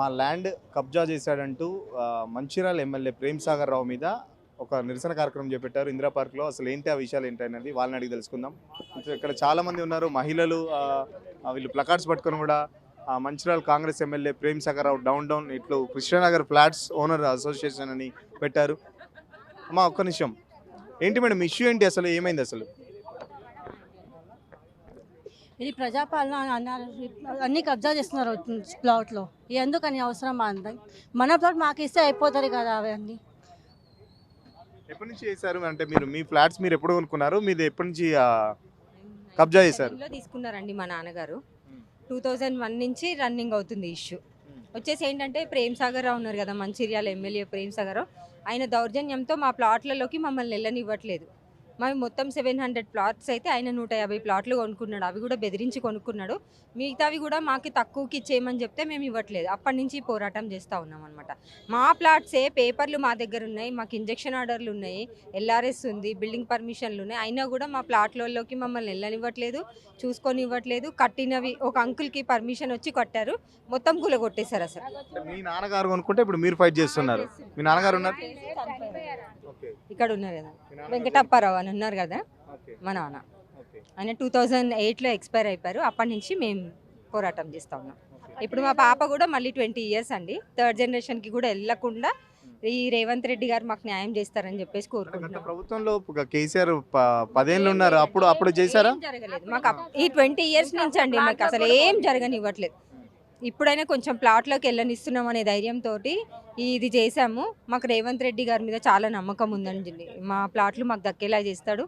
మా ల్యాండ్ కబ్జా చేశాడంటూ మంచిర్యాల ఎమ్మెల్యే ప్రేమ్ సాగర్ రావు మీద ఒక నిరసన కార్యక్రమం చేపట్టారు ఇందిరా పార్క్లో. అసలు ఏంటి ఆ విషయాలు ఏంటి అనేది వాళ్ళని అడిగి తెలుసుకుందాం. ఇక్కడ చాలా మంది ఉన్నారు, మహిళలు. వీళ్ళు ప్లకార్డ్స్ పట్టుకొని కూడా మంచిర్యాల కాంగ్రెస్ ఎమ్మెల్యే ప్రేమ్ సాగర్ రావు డౌన్ ఇట్లు కృష్ణానగర్ ఫ్లాట్స్ ఓనర్ అసోసియేషన్ అని పెట్టారు. అమ్మా ఒక్క నిమిషం, ఏంటి మేడం ఇష్యూ ఏంటి, అసలు ఏమైంది అసలు? ఇది ప్రజాపాలన అన్ని కబ్జా చేస్తున్నారు ప్లాట్లో. ఎందుకని అవసరం అంది? మన ప్లాట్ మాకు ఇస్తే అయిపోతుంది కదా. అవన్నీ ఎప్పటి నుంచి చేశారు అంటే మీరు మీ ఫ్లాట్స్ మీరు ఎప్పుడు కొనుక్కున్నారు? మీరు ఎప్పటి నుంచి కబ్జా చేశారు? తీసుకున్నారండి మా నాన్నగారు. 2001 నుంచి రన్నింగ్ అవుతుంది ఇష్యూ. వచ్చేసి ఏంటంటే ప్రేమ్ సాగర్ రావు ఉన్నారు కదా, మంచిర్యాల ఎమ్మెల్యే ప్రేమ్ సాగర్ రావు. ఆయన దౌర్జన్యంతో మా ప్లాట్లలోకి మమ్మల్ని వెళ్ళనివ్వట్లేదు. మావి మొత్తం 700 ప్లాట్స్ అయితే ఆయన 150 ప్లాట్లు కొనుక్కున్నాడు. అవి కూడా బెదిరించి కొనుక్కున్నాడు. మిగతావి కూడా మాకు తక్కువకి ఇచ్చేయమని చెప్తే మేము ఇవ్వట్లేదు. అప్పటి నుంచి పోరాటం చేస్తూ ఉన్నాం అనమాట. మా ప్లాట్సే పేపర్లు మా దగ్గర ఉన్నాయి, మాకు ఇంజక్షన్ ఆర్డర్లు ఉన్నాయి, ఎల్ఆర్ఎస్ ఉంది, బిల్డింగ్ పర్మిషన్లు ఉన్నాయి. అయినా కూడా మా ప్లాట్లలోకి మమ్మల్ని వెళ్ళనివ్వట్లేదు, చూసుకొని ఇవ్వట్లేదు. కట్టినవి ఒక అంకుల్కి పర్మిషన్ వచ్చి కట్టారు, మొత్తం కూలగొట్టేశారు. అసలు మీ నాన్నగారు కొనుక్కుంటే ఇప్పుడు మీరు ఫైట్ చేస్తున్నారు. మీ నాన్నగారు ఉన్నారు ఇక్కడ ఉన్నారు కదా, వెంకటప్పారావు అని ఉన్నారు కదా మా నాన్న. ఆయన 2008లో ఎక్స్పైర్ అయిపోయారు. అప్పటి నుంచి మేము పోరాటం చేస్తూ ఉన్నాం. ఇప్పుడు మా పాప కూడా మళ్ళీ 20 ఇయర్స్ అండి. 3rd జనరేషన్కి కూడా వెళ్ళకుండా ఈ రేవంత్ రెడ్డి గారు మాకు న్యాయం చేస్తారని చెప్పేసి కోరుకుంటున్నాం. ప్రభుత్వంలో కేసీఆర్ 10 ఏళ్ళు ఉన్నారు, అప్పుడు చేశారా? జరగలేదు మాకు ఈ 20 ఇయర్స్ నుంచి అండి. మాకు అసలు ఏం జరగనివ్వట్లేదు. ఇప్పుడైనా కొంచెం ప్లాట్లోకి వెళ్ళనిస్తున్నాం అనే ధైర్యంతో ఇది చేశాము. మాకు రేవంత్ రెడ్డి గారి మీద చాలా నమ్మకం ఉందండి. మా ప్లాట్లు మాకు దక్కేలా చేస్తాడు.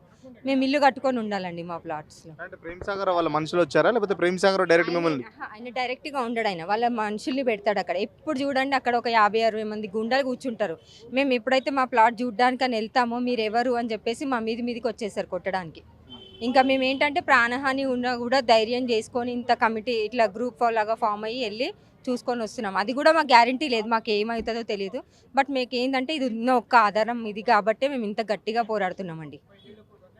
మేము ఇల్లు కట్టుకొని ఉండాలండి మా ప్లాట్స్లో. ప్రేమ్ సాగర్ వాళ్ళ మనుషులు వచ్చారా, లేకపోతే ప్రేమ్ సాగర్ డైరెక్ట్ మిమ్మల్ని? ఆయన డైరెక్ట్గా ఉండడు, ఆయన వాళ్ళ మనుషుల్ని పెడతాడు అక్కడ. ఎప్పుడు చూడండి అక్కడ ఒక 50-60 మంది గుండాలు కూర్చుంటారు. మేము ఎప్పుడైతే మా ప్లాట్ చూడడానికి అని వెళ్తామో మీరు ఎవరు అని చెప్పేసి మా మీదికి వచ్చేసారు కొట్టడానికి. ఇంకా మేము ఏంటంటే ప్రాణహాని ఉన్నా కూడా ధైర్యం చేసుకొని ఇంత కమిటీ ఇట్లా గ్రూప్ లాగా ఫామ్ అయ్యి వెళ్ళి చూసుకొని వస్తున్నాం. అది కూడా మాకు గ్యారంటీ లేదు, మాకు ఏమవుతుందో తెలియదు. బట్ మీకు ఏంటంటే ఇది ఉన్న ఒక్క ఆధారం ఇది కాబట్టి మేము ఇంత గట్టిగా పోరాడుతున్నామండి.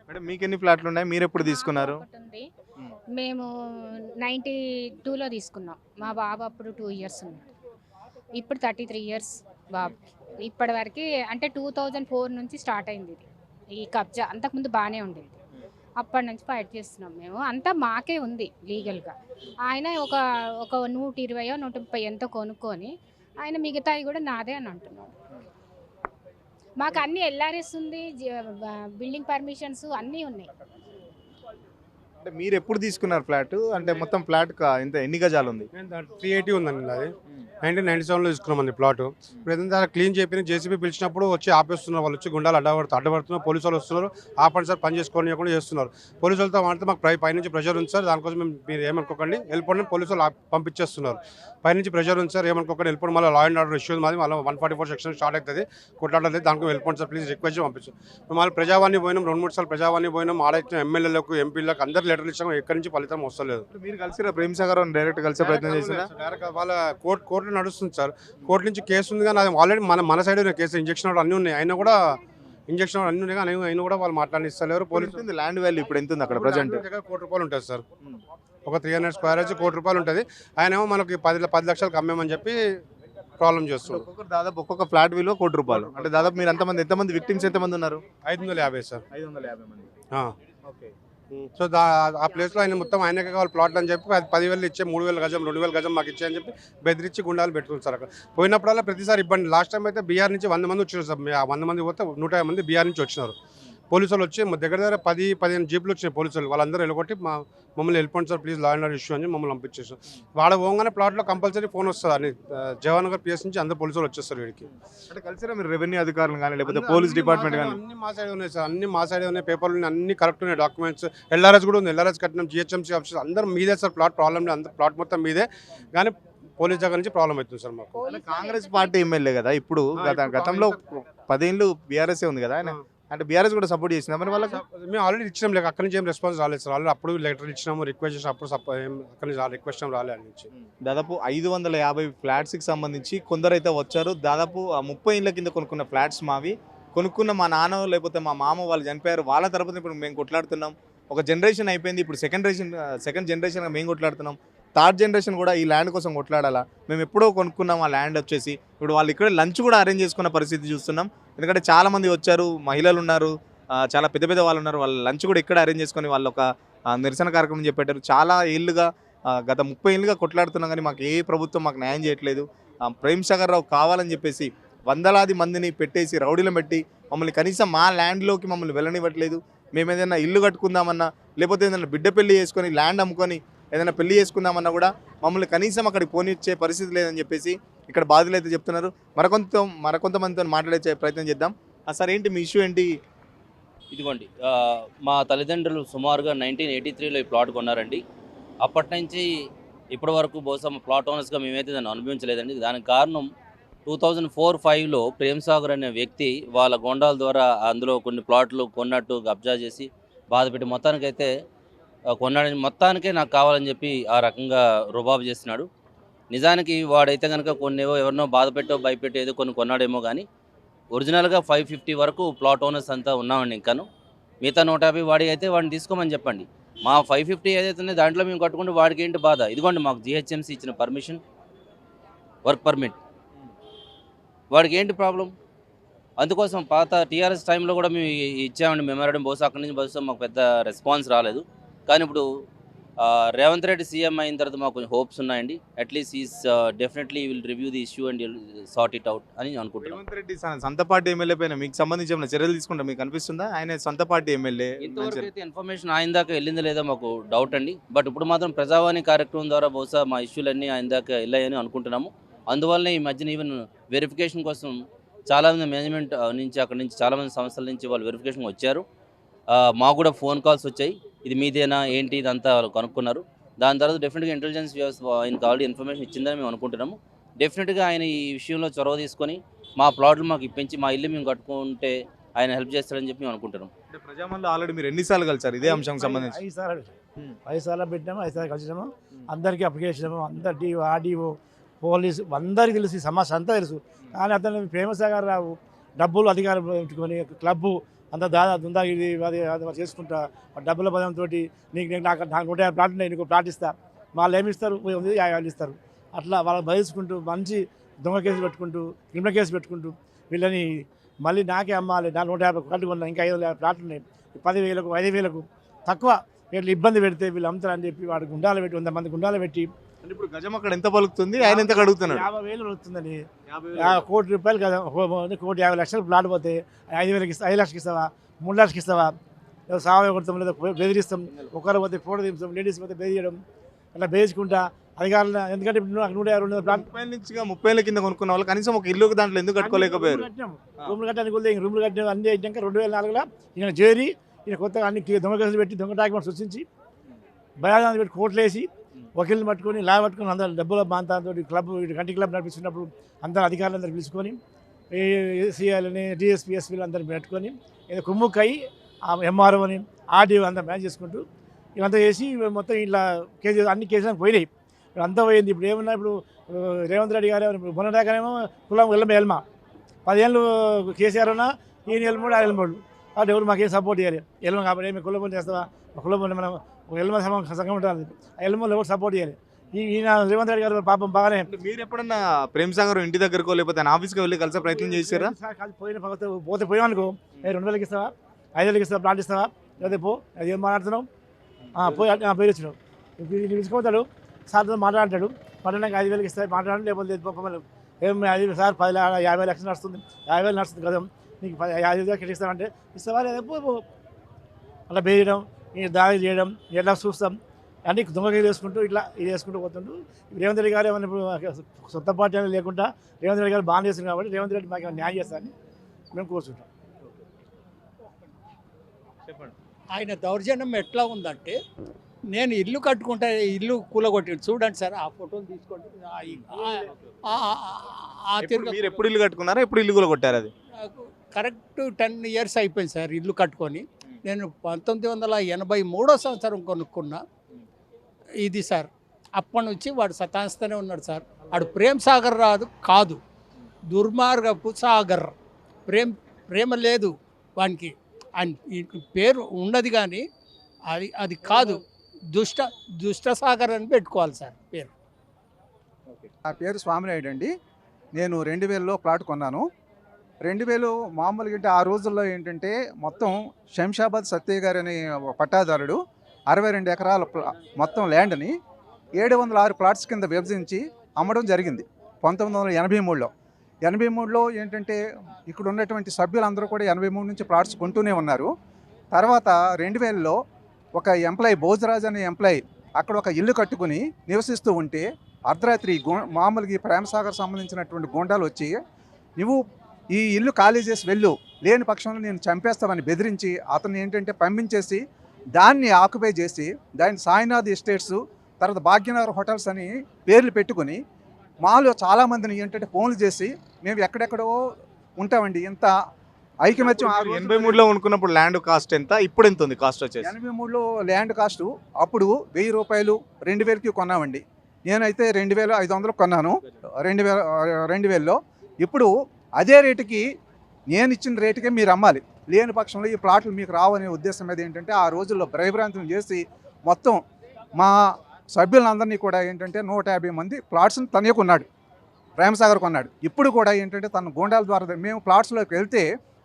మేడం మీకు ఎన్ని ఫ్లాట్లు ఉన్నాయి, మీరు ఎప్పుడు తీసుకున్నారు? మేము 92లో తీసుకున్నాం. మా బాబు అప్పుడు 2 ఇయర్స్ ఉన్నాడు, ఇప్పుడు 33 ఇయర్స్ బాబు. ఇప్పటి వరకు అంటే 2004 నుంచి స్టార్ట్ అయింది ఇది ఈ కబ్జా. అంతకుముందు బాగానే ఉండేది, అప్పటి నుంచి ఫైట్ చేస్తున్నాం మేము. అంతా మాకే ఉంది లీగల్గా. ఆయన ఒక 120-130 ఎంతో కొనుక్కొని ఆయన మిగతాయి కూడా నాదే అని అంటున్నాడు. మాకు అన్ని ఎల్ఆర్ఎస్ ఉంది, బిల్డింగ్ పర్మిషన్స్ అన్నీ ఉన్నాయి. అంటే మీరు ఎప్పుడు తీసుకున్నారు ఫ్లాట్? అంటే మొత్తం ఫ్లాట్ ఎన్ని గజాలు ఉంది? 380 ఉందండి. అది 1997లో తీసుకున్నామండి ప్లాట్. ఇప్పుడు ఏదైనా క్లీన్ చేపి జేసీబీ పిలిచినప్పుడు వచ్చి ఆపేస్తున్నారు. వాళ్ళు వచ్చి గుండాలు అడ్డపడుతున్నారు. పోలీసు వాళ్ళు వస్తున్నారు, ఆపండి సార్ పని చేసుకోకుండా చేస్తున్నారు. పోలీసు వాళ్ళతో మాట్లాడితే మాకు పైనుంచి ప్రెషర్ ఉంది సార్, దానికోసం మీరు ఏమనుకోకండి వెళ్ళిపోండి, పోలీసు వాళ్ళు పంపించేస్తున్నారు. పైనుంచి ప్రెషర్ ఉంది సార్, ఏమనుకోకండి వెళ్ళిపోండి. మళ్ళీ లా అండ్ ఆర్డర్ ఇష్యూ మాది, మళ్ళీ 144 సెక్షన్ స్టార్ట్ అవుతుంది, కొట్లాడలేదు, దానికి వెళ్ళిపోండి సార్ ప్లీజ్ రిక్వెస్ట్ పంపించాం. మళ్ళీ ప్రజావాణి పోయినాం, 2-3 సార్లు ప్రజావాణి పోయినాం, ఆడైతే ఎమ్మెల్యేలకు ఎంపీలకు అందరు లెటర్లు ఇచ్చాము, ఎక్కడి నుంచి ఫలితం వస్తలేదు. మీరు కలిసి ప్రేమ్ సాగర్ డైరెక్ట్ కలిసే ప్రయత్నం చేసినా? డైరెక్ట్ వాళ్ళ కోర్టు నడుస్తుంది సార్, కోర్టు నుంచి కేసు ఉంది కానీ అది ఆల్రెడీ మన సైడ్ కేసు ఇంజక్షన్ అన్నీ ఉన్నాయి. అయినా కూడా ఇంజక్షన్ అన్నీ ఉన్నాయి కానీ అయినా కూడా వాళ్ళు మాట్లాడిస్తలేరు. పోలీసు ల్యాండ్ వాల్యూ ఇప్పుడు ఎంత ఉంది అక్కడ ప్రజెంట్? ₹1 కోటి ఉంటుంది సార్. ఒక 300 స్క్వేర్ వచ్చి ₹1 కోటి ఉంటుంది. ఆయన ఏమో మనకి 10 లక్షలకు అమ్మేమని చెప్పి ప్రాబ్లం చేస్తున్నారు. దాదాపు ఒక్కొక్క ఫ్లాట్ విలువ ₹1 అంటే దాదాపు మీరు ఎంతమంది విక్టిమ్స్ ఎంతమంది ఉన్నారు? 550 సార్. 550 మంది. ఓకే. సో ఆ ప్లేస్లో ఆయన మొత్తం ఆయనకే కావాలి ప్లాట్లు అని చెప్పి 10,000 ఇచ్చే 3,000 గజం 2,000 గజం మాకు ఇచ్చే అని చెప్పి బెదిరించి గుండాలు పెట్టుకున్నారు సార్. అక్కడ పోయినప్పుడల్లా ప్రతిసారి ఇబ్బంది. లాస్ట్ టైం అయితే బీహార్ నుంచి 100 మంది వచ్చినారు సార్. 100 మంది పోతే 150 మంది బీహార్ నుంచి వచ్చినారు. పోలీసులు వచ్చి దగ్గర 10-15 జీపులు వచ్చినాయి పోలీసులు. వాళ్ళందరూ వెళ్ళగొట్టి మమ్మల్ని వెళ్ళిపోండి sir please law and order issue అని మమ్మల్ని పంపించేసారు. వాడ పోగానే ప్లాట్లో కంపల్సరీ ఫోన్ వస్తుంది అని జవాన్ నగర్ పిఎస్ నుంచి అందరు పోలీసులు వచ్చేస్తారు వీడికి. అంటే కలిసిరా మీరు రెవెన్యూ అధికారులు కానీ లేకపోతే పోలీస్ డిపార్ట్మెంట్ కానీ? అన్ని మా సైడ్ ఉన్నాయి సార్, అన్ని మా సైడ్ ఉన్నాయి, పేపర్లు అన్ని కరెక్ట్ ఉన్నాయి, డాక్యుమెంట్స్. ఎల్ఆర్ఎస్ కూడా ఉంది, ఎల్ఆర్ఎస్ కట్టినాం, జిహెచ్ఎంసీ ఆఫీసర్ అందరూ మీదే సార్. ప్లాట్ ప్రాబ్లం లేదు, అందరు ప్లాట్ మొత్తం మీదే, కానీ పోలీస్ దగ్గర నుంచి ప్రాబ్లం అవుతుంది సార్ మాకు. కాంగ్రెస్ పార్టీ ఎమ్మెల్యే కదా ఇప్పుడు, గతంలో 10 ఏళ్ళు బీఆర్ఎస్ ఉంది కదా ఆయన, అంటే బీఆర్ఎస్ కూడా సపోర్ట్ చేసిందా మరి వాళ్ళకి? మేము ఆల్రెడీ ఇచ్చినాం, లేక అక్కడి నుంచి ఏం రెస్పాన్స్ రాలేదు సార్. ఆల్రెడీ అప్పుడు లెటర్ ఇచ్చినాము, రిక్వెస్ట్ చేసిన అప్పుడు అక్కడి నుంచి రిక్వెస్ట్ రాలేదు అని నుంచి. దాదాపు 550 ఫ్లాట్స్కి సంబంధించి కొందరైతే వచ్చారు. దాదాపు 30 ఏళ్ళ కింద కొనుక్కున్న ఫ్లాట్స్ మావి, కొనుక్కున్న మా నాన్న లేకపోతే మా మామ వాళ్ళు చనిపోయారు, వాళ్ళ తరపున ఇప్పుడు మేము కొట్లాడుతున్నాం. ఒక జనరేషన్ అయిపోయింది, ఇప్పుడు సెకండ్ జనరేషన్గా మేము కొట్లాడుతున్నాం. థర్డ్ జనరేషన్ కూడా ఈ ల్యాండ్ కోసం కొట్లాడాలా? మేము ఎప్పుడో కొనుక్కున్నాం ఆ ల్యాండ్ వచ్చేసి, ఇప్పుడు వాళ్ళు ఇక్కడ లంచ్ కూడా అరేంజ్ చేసుకున్న పరిస్థితి చూస్తున్నాం. ఎందుకంటే చాలామంది వచ్చారు, మహిళలు ఉన్నారు, చాలా పెద్ద పెద్ద వాళ్ళు ఉన్నారు, వాళ్ళు లంచ్ కూడా ఇక్కడ అరేంజ్ చేసుకొని వాళ్ళు ఒక నిరసన కార్యక్రమం చేపట్టారు. చాలా ఏళ్ళుగా గత 30 ఏళ్ళుగా కొట్లాడుతున్నాం కానీ మాకు ఏ ప్రభుత్వం మాకు న్యాయం చేయట్లేదు. ప్రేమ్ సాగర్ రావు కావాలని చెప్పేసి వందలాది మందిని పెట్టేసి రౌడీలను పెట్టి మమ్మల్ని కనీసం మా ల్యాండ్లోకి మమ్మల్ని వెళ్ళనివ్వట్లేదు. మేము ఏదైనా ఇల్లు కట్టుకుందామన్నా, లేకపోతే ఏదైనా బిడ్డ పెళ్లి చేసుకొని ల్యాండ్ అమ్ముకొని ఏదైనా పెళ్లి చేసుకుందామన్నా కూడా మమ్మల్ని కనీసం అక్కడికి పోనిచ్చే పరిస్థితి లేదని చెప్పేసి ఇక్కడ బాధితులు అయితే చెప్తున్నారు. మరికొంతమందితో మాట్లాడే ప్రయత్నం చేద్దాం. సార్, ఏంటి మీ ఇష్యూ ఏంటి? ఇదిగోండి, మా తల్లిదండ్రులు సుమారుగా 1983లో ఈ ప్లాట్ కొన్నారండి. అప్పటి నుంచి ఇప్పటి వరకు బహుశా మా ప్లాట్ ఓనర్స్గా మేమైతే దాన్ని అనుభవించలేదండి. దానికి కారణం 2004-05లో ప్రేమ్ సాగర్ అనే వ్యక్తి వాళ్ళ గోండాల ద్వారా అందులో కొన్ని ప్లాట్లు కొన్నట్టు కబ్జా చేసి బాధపెట్టి మొత్తానికైతే కొన్నాడని, మొత్తానికే నాకు కావాలని చెప్పి ఆ రకంగా రుబాబు చేస్తున్నాడు. నిజానికి వాడైతే కనుక కొన్నేవో ఎవరినో బాధపెట్టో భయపెట్టో ఏదో కొన్ని కొన్నాడేమో కానీ ఒరిజినల్గా 550 వరకు ప్లాట్ ఓనర్స్ అంతా ఉన్నామండి. ఇంకాను మిగతా 150 వాడి అయితే వాడిని తీసుకోమని చెప్పండి. మా 550 ఏదైతే దాంట్లో మేము కట్టుకుంటే వాడికి ఏంటి బాధ? ఇదిగోండి మాకు GHMC ఇచ్చిన పర్మిషన్, వర్క్ పర్మిట్, వాడికి ఏంటి ప్రాబ్లం? అందుకోసం పాత TRS టైంలో కూడా మేము ఇచ్చామండి మెమోరాండం. బహుశా అక్కడి నుంచి బహుశా మాకు పెద్ద రెస్పాన్స్ రాలేదు. కానీ ఇప్పుడు రేవంత్ రెడ్డి సీఎం అయిన తర్వాత మాకు కొంచెం హోప్స్ ఉన్నాయండి. At least is definitely will review the issue and sort it out అని అనుకుంటున్నాం. రేవంత్ రెడ్డి సొంత పార్టీ ఎమ్మెల్యే పైన మీకు సంబంధించి ఏమైనా చర్యలు తీసుకుంటా మీకు అనిపిస్తుందా? ఆయన సొంత పార్టీ ఎమ్మెల్యే. ఇంతవరకు అయితే ఇన్ఫర్మేషన్ ఆయన దాకా వెళ్ళిందో లేదో మాకు డౌట్ అండి. బట్ ఇప్పుడు మాత్రం ప్రజావాణి కార్యక్రమం ద్వారా బహుశా మా ఇష్యూలన్నీ ఆయన దాకా వెళ్ళాయని అనుకుంటున్నాము. అందువల్లనే ఈ మధ్యన ఈవెన్ వెరిఫికేషన్ కోసం చాలామంది మేనేజ్మెంట్ నుంచి అక్కడి నుంచి చాలామంది సంస్థల నుంచి వాళ్ళు వెరిఫికేషన్ వచ్చారు. మాకు కూడా ఫోన్ కాల్స్ వచ్చాయి, ఇది మీదేనా ఏంటి ఇదంతా వాళ్ళు కనుక్కున్నారు. దాని తర్వాత డెఫినెట్గా ఇంటెలిజెన్స్ వ్యవస్థ ఆయనకు ఆల్రెడీ ఇన్ఫర్మేషన్ ఇచ్చిందని మేము అనుకుంటున్నాము. డెఫినెట్గా ఆయన ఈ విషయంలో చొరవ తీసుకొని మా ప్లాట్లు మాకు ఇప్పించి మా ఇల్లు మేము కట్టుకుంటే ఆయన హెల్ప్ చేస్తారని చెప్పి మేము అనుకుంటున్నాం. అంటే ప్రజామణిలో ఆల్రెడీ మీరు ఎన్నిసార్లు కలిసారు ఇదే అంశంకి సంబంధించి? 5 సార్లు పెట్టినాము, 5 సార్లు కలిసినాము. అందరికీ అప్లికేషన్, అందరి ఆర్డీఓ, పోలీసు అందరికీ తెలుసు, ఈ సమస్య అంతా తెలుసు. కానీ అతను ప్రేమ్ సాగర్ రావు డబ్బులు అధికారం పెట్టుకొని క్లబ్బు అంత దుందాగిరి అది చేసుకుంటా డబ్బుల పదంతో నీకు నాకు 150 ప్లాట్లు ఉన్నాయి, నీకు ప్లాట్ ఇస్తా, వాళ్ళు ఏమి ఇస్తారు, 50 ఇస్తారు. అట్లా వాళ్ళని బయలుసుకుంటూ మంచి దొంగ కేసు పెట్టుకుంటూ క్రిమినల్ కేసు పెట్టుకుంటూ వీళ్ళని మళ్ళీ నాకే అమ్మాలి, నా 150 ప్లాట్లు కొన్నా, ఇంకా 5 ప్లాట్లు ఉన్నాయి, 10,000 5,000 తక్కువ వీళ్ళు ఇబ్బంది పెడితే వీళ్ళు అమ్ముతారని చెప్పి వాడు గుండాలు పెట్టి 100 మంది గుండాలు పెట్టి. అంటే ఇప్పుడు గజం అక్కడ ఎంత పలుకుతుంది, ఆయన ఎంత అడుగుతున్నాడు? 50,000 వస్తుందని. 1 కోటి రూపాయలు కదా, 1,50,00,000 ప్లాట్ పోతే 5,000 ఇస్తా, 5 లక్షలకి ఇస్తావా, 3 లక్షలకి ఇస్తావా? సాగు కొడతాం, లేదా బెదిరిస్తాం. ఒకరు పోతే ఫోటో తీస్తాం, లేడీస్ పోతే బెదిరియడం, అట్లా బెదిరించుకుంటా అధికారులు. ఎందుకంటే ఇప్పుడు 150 ప్లాట్ 30,000 కింద కొనుక్కున్న వాళ్ళు కనీసం ఒక ఇల్లు దాంట్లో ఎందుకు కట్టుకోలేకపోయారు? రూమ్లు కట్టడానికి రూమ్లు కట్టిన అన్ని అయినాక 2004లో ఈయన చేరి ఈయన కొత్తగా అన్ని దొంగ కేసులు పెట్టి దొంగ డాక్యుమెంట్స్ సృష్టించి భయాన్ని పెట్టి కోట్లు వేసి వకీల్ని పట్టుకొని లా పట్టుకొని అందరూ డబ్బుల బాంతాతో క్లబ్ కంటి క్లబ్ నడిపిస్తున్నప్పుడు అందరూ అధికారులందరూ పిలుచుకొని ఏసీఐలని డిఎస్పీ ఎస్పీలు అందరిని పెట్టుకొని ఏదో కుమ్ముక్కయి ఎంఆర్ఓని ఆర్డీఓ అంతా మ్యాచ్ చేసుకుంటూ ఇదంతా చేసి మొత్తం ఇలా కేసు అన్ని కేసులకు పోయినాయి. ఇప్పుడు అంతా పోయింది. ఇప్పుడు ఏమన్నా ఇప్పుడు రేవంత్ రెడ్డి గారు మొన్నదాకానేమో కులం ఎల్మ 10 ఏళ్ళు కేసీఆర్ ఉన్నా ఈయన ఎల్మూడు ఆ ఎల్మూడు కాబట్టి ఎవరు మాకేం సపోర్ట్ చేయాలి. ఎల్మ కాబట్టి ఏమి కులం చేస్తావా, కులం మనం ఎల్మ సంఘం ఉంటుంది, ఆ ఎల్మూలు ఎవరు సపోర్ట్ చేయాలి. ఈయన రేవంత్ రెడ్డి గారు పాపం బాగానే. మీరు ఎప్పుడన్నా ప్రేమ్ సాగర్ ఇంటి దగ్గరకో లేకపోతే ఆయన ఆఫీస్కి వెళ్ళి కలిసే ప్రయత్నం చేశారా? పోతే పోయామనుకో, 2,000 ఇస్తావా, 5,000 ఇస్తావా, ప్లాట్ ఇస్తావా, లేదా పో, అది ఏం మాట్లాడుతున్నావు, పోయి పేరు వచ్చినావు తీసుకోతాడు, సార్తో మాట్లాడతాడు, మాట్లాడినాక 5,000 ఇస్తాయి మాట్లాడండి, లేకపోతే మమ్మల్ని ఏం 5 సార్ 50 లక్షలు నడుస్తుంది, 50,000 నడుస్తుంది కదా, నీకు 5,000 ఇస్తామంటే ఇస్తావా లేదా పో. అలా బేయడం, దాడి చేయడం, ఎలా చూస్తాం అన్నీ దొంగ వేసుకుంటూ ఇట్లా ఇది వేసుకుంటూ పోతుంటూ. రేవంత్ రెడ్డి గారు ఏమైనా ఇప్పుడు సొంత పార్టీ అనేది లేకుండా రేవంత్ రెడ్డి గారు బాగా చేస్తుంది కాబట్టి రేవంత్ రెడ్డి మాకు న్యాయం చేస్తారని మేము కోరుకుంటాం. చెప్పండి. ఆయన దౌర్జన్యం ఎట్లా ఉందంటే, నేను ఇల్లు కట్టుకుంటే ఇల్లు కూలగొట్టి చూడండి సార్, ఆ ఫోటోలు తీసుకోండి. మీరు ఎప్పుడు ఇల్లు కట్టుకున్నారా, ఎప్పుడు ఇల్లు కూడా కొట్టారు? అది కరెక్ట్ 10 years అయిపోయింది సార్ ఇల్లు కట్టుకొని. నేను 1983వ సంవత్సరం కొనుక్కున్నా ఇది సార్. అప్పటి నుంచి వాడు సతాయిస్తూనే ఉన్నాడు సార్. వాడు ప్రేమ్ సాగర్ కాదు, దుర్మార్గపు సాగర్. ప్రేమ లేదు వానికి, పేరు ఉన్నది కానీ అది కాదు. దుష్ట దుష్ట సాగర్ అని పెట్టుకోవాలి సార్ పేరు. నా పేరు స్వామినాయుడు అండి. నేను 2000లో ప్లాట్ కొన్నాను. 2000 మామూలుగా అంటే ఆ రోజుల్లో ఏంటంటే మొత్తం శంషాబాద్ సత్యయ్య గారు అనే ఒక పట్టాదారుడు 62 ఎకరాల మొత్తం ల్యాండ్ని 706 ప్లాట్స్ కింద విభజించి అమ్మడం జరిగింది 1983లో. 83లో ఏంటంటే ఇక్కడ ఉన్నటువంటి సభ్యులందరూ కూడా 83 నుంచి ప్లాట్స్ కొంటూనే ఉన్నారు. తర్వాత 2000లో ఒక ఎంప్లాయీ భోజరాజ్ అనే ఎంప్లాయీ అక్కడ ఒక ఇల్లు కట్టుకుని నివసిస్తూ ఉంటే అర్ధరాత్రి మామూలుగా ఈ ప్రేమసాగర్ సంబంధించినటువంటి గూండాలు వచ్చి నువ్వు ఈ ఇల్లు ఖాళీ చేసి వెళ్ళు, లేని పక్షంలో నేను చంపేస్తామని బెదిరించి అతను ఏంటంటే పంపించేసి దాన్ని ఆక్యుపై చేసి దాన్ని సాయినాథ్ ఎస్టేట్స్ తర్వాత భాగ్యనగర్ హోటల్స్ అని పేర్లు పెట్టుకుని మాలో చాలామందిని ఏంటంటే ఫోన్లు చేసి మేము ఎక్కడెక్కడో ఉంటామండి. ఇంత ఐకమత్యం 83లో కొనుక్కున్నప్పుడు ల్యాండ్ కాస్ట్ ఎంత, ఇప్పుడు ఎంత ఉంది కాస్ట్ వచ్చేసి? 83లో ల్యాండ్ కాస్ట్ అప్పుడు 1000 రూపాయలు 2000కి కొన్నామండి. నేనైతే 2500 కొన్నాను 2000లో. ఇప్పుడు అదే రేటుకి నేను ఇచ్చిన రేటుకే మీరు అమ్మాలి, లేని పక్షంలో ఈ ప్లాట్లు మీకు రావనే ఉద్దేశం మీద ఏంటంటే ఆ రోజుల్లో భయభ్రాంతులు చేసి మొత్తం మా సభ్యులందరినీ కూడా ఏంటంటే 150 మంది ప్లాట్స్ని తనే కొన్నాడు, ప్రేమసాగర్ కొన్నాడు. ఇప్పుడు కూడా ఏంటంటే తన గూండాల ద్వారా మేము ప్లాట్స్లోకి వెళ్తే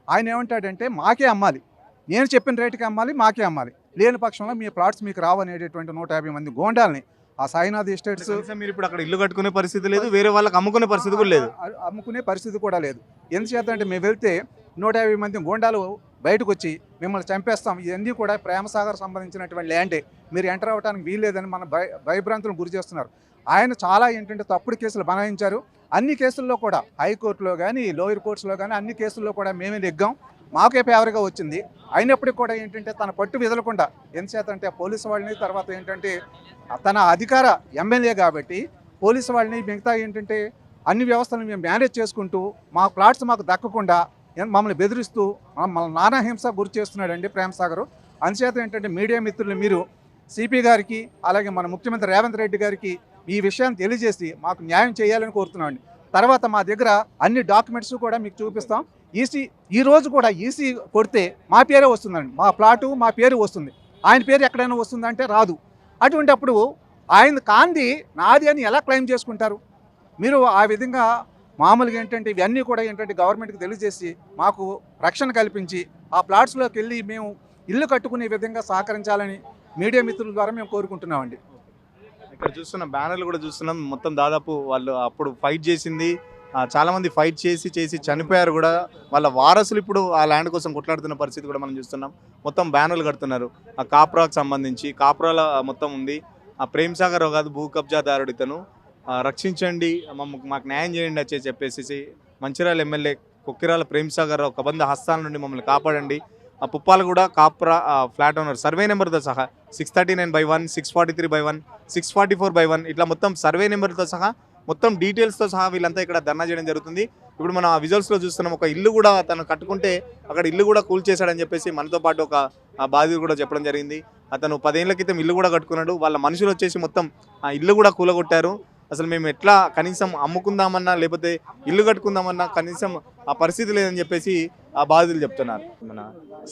ఆయన ఏమంటాడంటే మాకే అమ్మాలి, నేను చెప్పిన రేటుకి అమ్మాలి, మాకే అమ్మాలి, లేని పక్షంలో మీ ప్లాట్స్ మీకు రావనేటటువంటి 150 మంది గూండాలని ఆ సాయినాథ్ ఎస్టేట్స్. మీరు ఇప్పుడు అక్కడ ఇల్లు కట్టుకునే పరిస్థితి లేదు, వేరే వాళ్ళకి అమ్ముకునే పరిస్థితి కూడా లేదు, అమ్ముకునే పరిస్థితి కూడా లేదు. ఎందుచేత అంటే మేము వెళ్తే 150 మంది గూండాలు బయటకు వచ్చి మిమ్మల్ని చంపేస్తాం, ఇవన్నీ కూడా ప్రేమసాగర్ సంబంధించినటువంటి ల్యాండే, మీరు ఎంటర్ అవ్వడానికి వీల్లేదని మన భయభ్రాంతులను గురి చేస్తున్నారు. ఆయన చాలా ఏంటంటే తప్పుడు కేసులు బనాయించారు. అన్ని కేసుల్లో కూడా హైకోర్టులో కానీ లోయర్ కోర్ట్స్లో కానీ అన్ని కేసుల్లో కూడా మేమే నెగ్గాం, మాకే ఫేవర్గా వచ్చింది. అయినప్పటికీ కూడా ఏంటంటే తన పట్టు విదలకుండా ఎంతచేత అంటే పోలీసు వాళ్ళని తర్వాత ఏంటంటే తన అధికార ఎమ్మెల్యే కాబట్టి పోలీసు వాళ్ళని మిగతా ఏంటంటే అన్ని వ్యవస్థలను మేము మేనేజ్ చేసుకుంటూ మా ప్లాట్స్ మాకు దక్కకుండా మమ్మల్ని బెదిరిస్తూ మమ్మల్ని నానాహింస గురి చేస్తున్నాడండి ప్రేమసాగర్. అందుచేత ఏంటంటే మీడియా మిత్రులు మీరు సిపి గారికి అలాగే మన ముఖ్యమంత్రి రేవంత్ రెడ్డి గారికి ఈ విషయాన్ని తెలియజేసి మాకు న్యాయం చేయాలని కోరుతున్నామండి. తర్వాత మా దగ్గర అన్ని డాక్యుమెంట్స్ కూడా మీకు చూపిస్తాం. ఈ రోజు కూడా ఈసీ కొడితే మా పేరే వస్తుందండి, మా ప్లాటు మా పేరు వస్తుంది, ఆయన పేరు ఎక్కడైనా వస్తుందంటే రాదు. అటువంటి అప్పుడు ఆయన కాంది నాది అని ఎలా క్లెయిమ్ చేసుకుంటారు? మీరు ఆ విధంగా మామూలుగా ఏంటంటే ఇవన్నీ కూడా ఏంటంటే గవర్నమెంట్కి తెలియజేసి మాకు రక్షణ కల్పించి ఆ ప్లాట్స్లోకి వెళ్ళి మేము ఇల్లు కట్టుకునే విధంగా సహకరించాలని మీడియా మిత్రుల ద్వారా మేము కోరుకుంటున్నామండి. ఇక్కడ చూస్తున్న బ్యానర్లు కూడా చూస్తున్నాం, మొత్తం దాదాపు వాళ్ళు అప్పుడు ఫైట్ చేసింది చాలామంది ఫైట్ చేసి చనిపోయారు కూడా, వాళ్ళ వారసులు ఇప్పుడు ఆ ల్యాండ్ కోసం కొట్లాడుతున్న పరిస్థితి కూడా మనం చూస్తున్నాం. మొత్తం బ్యానర్లు కడుతున్నారు ఆ కాప్రాకు సంబంధించి, కాప్రాల మొత్తం ఉంది. ఆ ప్రేమసాగర్ కాదు భూ కబ్జాదారుడు ఇతను, రక్షించండి మాకు న్యాయం చేయండి వచ్చి చెప్పేసి మంచిర్యాల ఎమ్మెల్యే కొక్కిరాల ప్రేమసాగర్ ఒక బంధ హస్తాల నుండి మమ్మల్ని కాపాడండి. ఆ పుప్పాలు కూడా కాప్రా ఫ్లాట్ ఓనర్ సర్వే నెంబర్తో సహా 639/1, 643/1, 644/1 ఇట్లా మొత్తం సర్వే నెంబర్తో సహా మొత్తం డీటెయిల్స్తో సహా వీళ్ళంతా ఇక్కడ ధర్నా చేయడం జరుగుతుంది. ఇప్పుడు మనం ఆ విజువల్స్లో చూస్తున్నాం, ఒక ఇల్లు కూడా తను కట్టుకుంటే అక్కడ ఇల్లు కూడా కూల్చేశాడని చెప్పేసి మనతో పాటు ఒక బాధితుడు కూడా చెప్పడం జరిగింది. అతను 10 ఏళ్ల క్రితం ఇల్లు కూడా కట్టుకున్నాడు, వాళ్ళ మనుషులు వచ్చేసి మొత్తం ఆ ఇల్లు కూడా కూలగొట్టారు. అసలు మేము ఎట్లా కనీసం అమ్ముకుందామన్నా లేకపోతే ఇల్లు కట్టుకుందామన్నా కనీసం ఆ పరిస్థితి లేదని చెప్పేసి ఆ బాధితులు చెప్తున్నారు. మన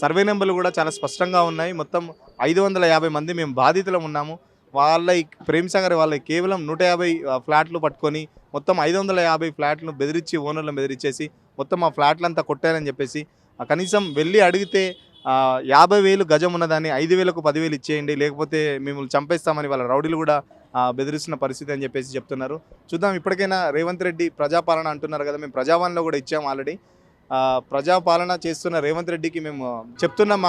సర్వే నెంబర్లు కూడా చాలా స్పష్టంగా ఉన్నాయి. మొత్తం 550 మంది మేము బాధితులం ఉన్నాము. వాళ్ళ ప్రేమసాగర్ వాళ్ళ కేవలం 150 ఫ్లాట్లు పట్టుకొని మొత్తం 550 ఫ్లాట్లను బెదిరించి ఓనర్లను బెదిరించేసి మొత్తం ఆ ఫ్లాట్లంతా కొట్టారని చెప్పేసి కనీసం వెళ్ళి అడిగితే 50,000 గజం ఉన్నదాన్ని 5,000కు 10,000 ఇచ్చేయండి, లేకపోతే మిమ్మల్ని చంపేస్తామని వాళ్ళ రౌడీలు కూడా బెదిరిస్తున్న పరిస్థితి అని చెప్పేసి చెప్తున్నారు. చూద్దాం, ఇప్పటికైనా రేవంత్ రెడ్డి ప్రజాపాలన అంటున్నారు కదా, మేము ప్రజావాణిలో కూడా ఇచ్చాము ఆల్రెడీ. ప్రజాపాలన చేస్తున్న రేవంత్ రెడ్డికి మేము చెప్తున్నాం,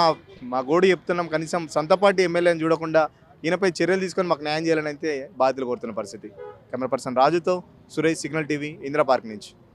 మా గోడు చెప్తున్నాం, కనీసం సొంత పార్టీ ఎమ్మెల్యేని చూడకుండా ఈయనపై చర్యలు తీసుకొని మాకు న్యాయం చేయాలని అయితే బాధ్యతలు కోరుతున్న పరిస్థితి. కెమెరా పర్సన్ రాజుతో Suresh, signal TV, Indira park నుంచి.